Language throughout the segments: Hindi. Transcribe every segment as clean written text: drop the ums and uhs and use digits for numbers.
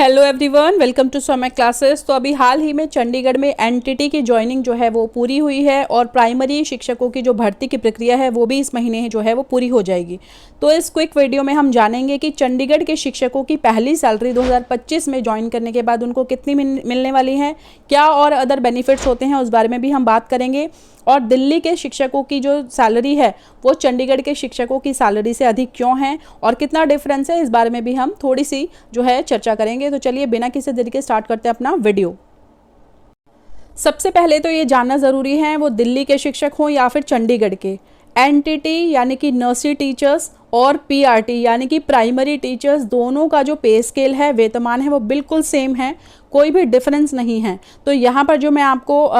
Hello everyone, welcome to Somac classes. तो अभी हाल ही में चंडीगढ़ में एनटीटी की ज्वाइनिंग जो है वो पूरी हुई है और प्राइमरी शिक्षकों की जो भर्ती की प्रक्रिया है वो भी इस महीने जो है वो पूरी हो जाएगी। तो इस क्विक वीडियो में हम जानेंगे कि चंडीगढ़ के शिक्षकों की पहली सैलरी 2025 में ज्वाइन करने के बाद उनको कितनी मिलने वाली है, क्या और अदर बेनिफिट्स होते हैं उस बारे में भी हम बात करेंगे। और दिल्ली के शिक्षकों की जो सैलरी है वो चंडीगढ़ के शिक्षकों की सैलरी से अधिक क्यों है और कितना डिफरेंस है, इस बारे में भी हम थोड़ी सी जो है चर्चा करेंगे। तो चलिए बिना किसी देरी के स्टार्ट करते हैं अपना वीडियो। सबसे पहले तो ये जानना ज़रूरी है वो दिल्ली के शिक्षक हों या फिर चंडीगढ़ के, एनटीटी यानी कि नर्सरी टीचर्स और पीआरटी यानी कि प्राइमरी टीचर्स, दोनों का जो पे स्केल है, वेतमान है, वो बिल्कुल सेम है, कोई भी डिफरेंस नहीं है। तो यहाँ पर जो मैं आपको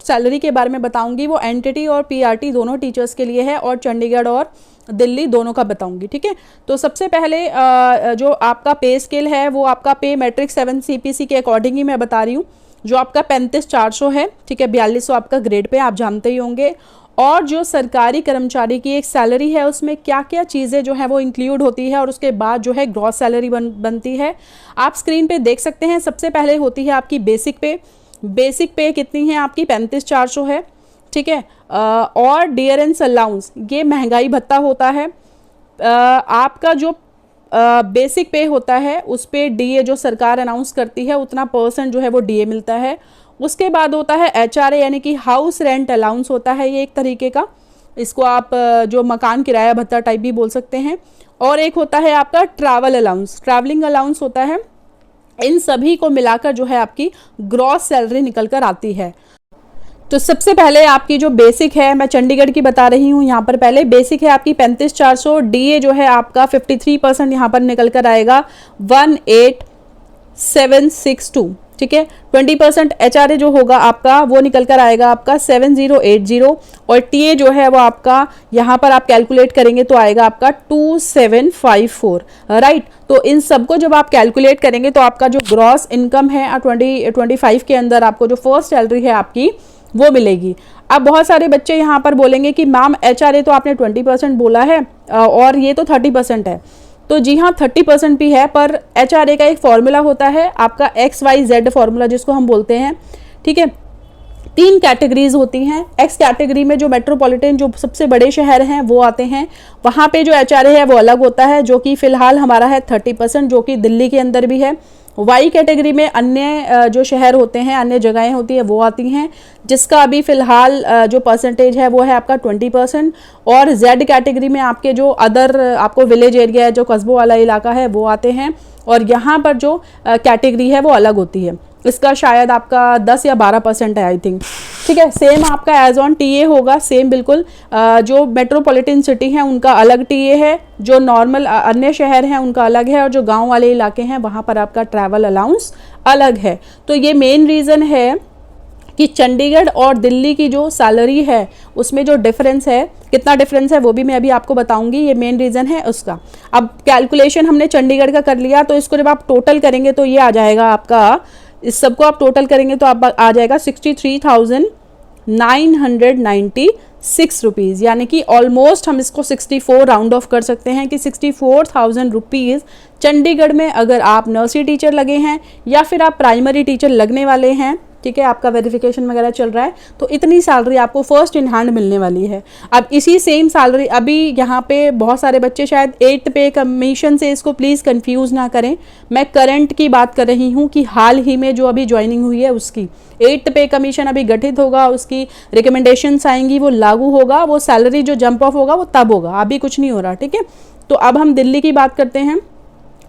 सैलरी के बारे में बताऊंगी वो एनटीटी और पीआरटी दोनों टीचर्स के लिए है और चंडीगढ़ और दिल्ली दोनों का बताऊंगी, ठीक है। तो सबसे पहले जो आपका पे स्केल है वो आपका पे मैट्रिक्स 7 CPC के अकॉर्डिंग ही मैं बता रही हूँ, जो आपका 35,400 है, ठीक है। 4200 आपका ग्रेड पे, आप जानते ही होंगे। और जो सरकारी कर्मचारी की एक सैलरी है उसमें क्या क्या चीज़ें जो है वो इंक्लूड होती है और उसके बाद जो है ग्रॉस सैलरी बनती है, आप स्क्रीन पे देख सकते हैं। सबसे पहले होती है आपकी बेसिक पे। बेसिक पे कितनी है आपकी? 35,400 है, ठीक है। और डियरेंस अलाउंस, ये महंगाई भत्ता होता है। आपका जो बेसिक पे होता है उस पे डीए जो सरकार अनाउंस करती है उतना % जो है वो डीए मिलता है। उसके बाद होता है एचआरए यानी कि हाउस रेंट अलाउंस होता है, ये एक तरीके का, इसको आप जो मकान किराया भत्ता टाइप भी बोल सकते हैं। और एक होता है आपका ट्रैवल अलाउंस, ट्रैवलिंग अलाउंस होता है। इन सभी को मिलाकर जो है आपकी ग्रॉस सैलरी निकल कर आती है। तो सबसे पहले आपकी जो बेसिक है, मैं चंडीगढ़ की बता रही हूँ, यहाँ पर पहले बेसिक है आपकी 35,400, डीए जो है आपका 53% यहाँ पर निकल कर आएगा 18,762, ठीक है। 20% एचआरए जो होगा आपका वो निकल कर आएगा आपका 7080 और टीए जो है वो आपका यहाँ पर आप कैलकुलेट करेंगे तो आएगा आपका 2754, राइट। तो इन सबको जब आप कैलकुलेट करेंगे तो आपका जो ग्रॉस इनकम है 2025 के अंदर आपको जो फर्स्ट सैलरी है आपकी वो मिलेगी। अब बहुत सारे बच्चे यहाँ पर बोलेंगे कि मैम एचआरए तो आपने 20% बोला है और ये तो 30% है। तो जी हाँ, 30% भी है, पर एचआरए का एक फॉर्मूला होता है आपका XYZ फॉर्मूला जिसको हम बोलते हैं, ठीक है। 3 कैटेगरीज होती हैं। एक्स कैटेगरी में जो मेट्रोपॉलिटन जो सबसे बड़े शहर हैं वो आते हैं, वहाँ पे जो एचआरए है वो अलग होता है, जो कि फिलहाल हमारा है 30%, जो कि दिल्ली के अंदर भी है। वाई कैटेगरी में अन्य जो शहर होते हैं, अन्य जगहें होती है वो आती हैं, जिसका अभी फ़िलहाल जो परसेंटेज है वो है आपका 20%। और जेड कैटेगरी में आपके जो अदर आपको विलेज एरिया है, जो कस्बों वाला इलाका है वो आते हैं और यहाँ पर जो कैटेगरी है वो अलग होती है। इसका शायद आपका 10 या 12% है, आई थिंक, ठीक है। सेम आपका एज ऑन टीए होगा, सेम बिल्कुल। जो मेट्रोपॉलिटन सिटी है उनका अलग टीए है, जो नॉर्मल अन्य शहर हैं उनका अलग है, और जो गांव वाले इलाके हैं वहाँ पर आपका ट्रैवल अलाउंस अलग है। तो ये मेन रीज़न है कि चंडीगढ़ और दिल्ली की जो सैलरी है उसमें जो डिफरेंस है, कितना डिफरेंस है वो भी मैं अभी आपको बताऊंगी, ये मेन रीज़न है उसका। अब कैलकुलेशन हमने चंडीगढ़ का कर लिया, तो इसको जब आप टोटल करेंगे तो ये आ जाएगा आपका, इस सबको आप टोटल करेंगे तो आप आ जाएगा 63,996 रुपीज़, यानी कि ऑलमोस्ट हम इसको 64 राउंड ऑफ कर सकते हैं कि 64,000 रुपीज़ चंडीगढ़ में अगर आप नर्सरी टीचर लगे हैं या फिर आप प्राइमरी टीचर लगने वाले हैं, ठीक है, आपका वेरिफिकेशन वगैरह चल रहा है, तो इतनी सैलरी आपको फर्स्ट इन हैंड मिलने वाली है। अब इसी सेम सैलरी, अभी यहाँ पे बहुत सारे बच्चे शायद 8th पे कमीशन से इसको प्लीज़ कंफ्यूज ना करें, मैं करंट की बात कर रही हूँ कि हाल ही में जो अभी ज्वाइनिंग हुई है उसकी 8th पे कमीशन अभी गठित होगा, उसकी रिकमेंडेशंस आएंगी, वो लागू होगा, वो सैलरी जो जंप ऑफ होगा वो तब होगा, अभी कुछ नहीं हो रहा, ठीक है। तो अब हम दिल्ली की बात करते हैं।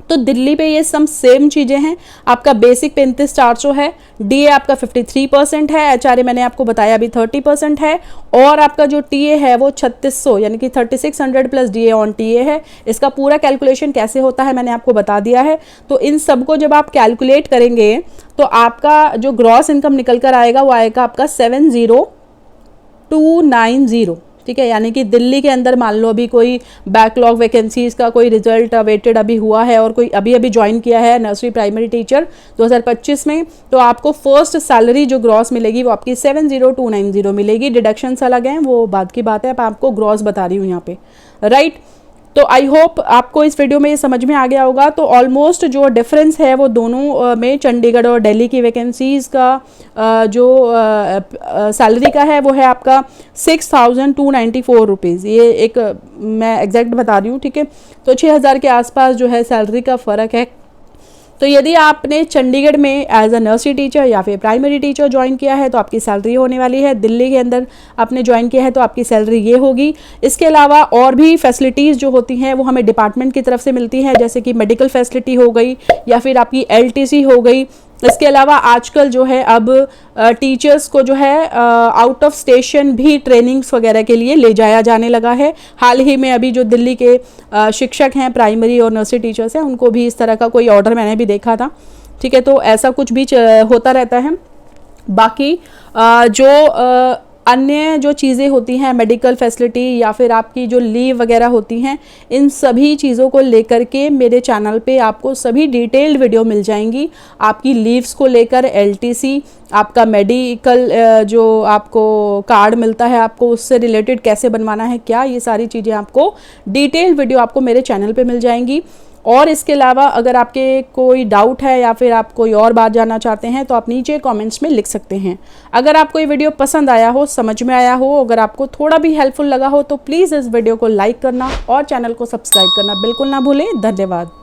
तो दिल्ली पे ये सम सेम चीज़ें हैं। आपका बेसिक 35,400 है, डीए आपका 53% है, एचआरए मैंने आपको बताया अभी 30% है, और आपका जो टीए है वो 3600 यानी कि 3600 प्लस डीए ऑन टीए है। इसका पूरा कैलकुलेशन कैसे होता है मैंने आपको बता दिया है। तो इन सबको जब आप कैलकुलेट करेंगे तो आपका जो ग्रॉस इनकम निकल कर आएगा वो आएगा आपका 70,290, ठीक है। यानी कि दिल्ली के अंदर मान लो अभी कोई बैकलॉग वैकेंसीज का कोई रिजल्ट अवेटेड अभी हुआ है और कोई अभी ज्वाइन किया है नर्सरी प्राइमरी टीचर 2025 में, तो आपको फर्स्ट सैलरी जो ग्रॉस मिलेगी वो आपकी 70,290 मिलेगी। डिडक्शंस अलग हैं, वो बाद की बात है, अब आपको ग्रॉस बता रही हूँ यहाँ पे, राइट। तो आई होप आपको इस वीडियो में ये समझ में आ गया होगा। तो ऑलमोस्ट जो डिफरेंस है वो दोनों में, चंडीगढ़ और दिल्ली की वैकेंसीज़ का जो सैलरी का है वो है आपका 6,294 रुपीज़। ये एक मैं एग्जैक्ट बता रही हूँ, ठीक है। तो 6,000 के आसपास जो है सैलरी का फ़र्क है। तो यदि आपने चंडीगढ़ में एज अ नर्सरी टीचर या फिर प्राइमरी टीचर ज्वाइन किया है तो आपकी सैलरी होने वाली है, दिल्ली के अंदर आपने ज्वाइन किया है तो आपकी सैलरी ये होगी। इसके अलावा और भी फैसिलिटीज़ जो होती हैं वो हमें डिपार्टमेंट की तरफ से मिलती हैं, जैसे कि मेडिकल फैसिलिटी हो गई या फिर आपकी एलटीसी हो गई। इसके अलावा आजकल जो है अब टीचर्स को जो है आउट ऑफ स्टेशन भी ट्रेनिंग्स वगैरह के लिए ले जाया जाने लगा है। हाल ही में अभी जो दिल्ली के शिक्षक हैं, प्राइमरी और नर्सरी टीचर्स हैं, उनको भी इस तरह का कोई ऑर्डर मैंने भी देखा था, ठीक है। तो ऐसा कुछ भी होता रहता है। बाकी जो अन्य जो चीज़ें होती हैं, मेडिकल फैसिलिटी या फिर आपकी जो लीव वगैरह होती हैं, इन सभी चीज़ों को लेकर के मेरे चैनल पे आपको सभी डिटेल्ड वीडियो मिल जाएंगी। आपकी लीव्स को लेकर एलटीसी, आपका मेडिकल जो आपको कार्ड मिलता है आपको उससे रिलेटेड कैसे बनवाना है क्या, ये सारी चीज़ें आपको डिटेल्ड वीडियो आपको मेरे चैनल पे मिल जाएंगी। और इसके अलावा अगर आपके कोई डाउट है या फिर आप कोई और बात जानना चाहते हैं तो आप नीचे कमेंट्स में लिख सकते हैं। अगर आपको ये वीडियो पसंद आया हो, समझ में आया हो, अगर आपको थोड़ा भी हेल्पफुल लगा हो तो प्लीज़ इस वीडियो को लाइक करना और चैनल को सब्सक्राइब करना बिल्कुल ना भूलें। धन्यवाद।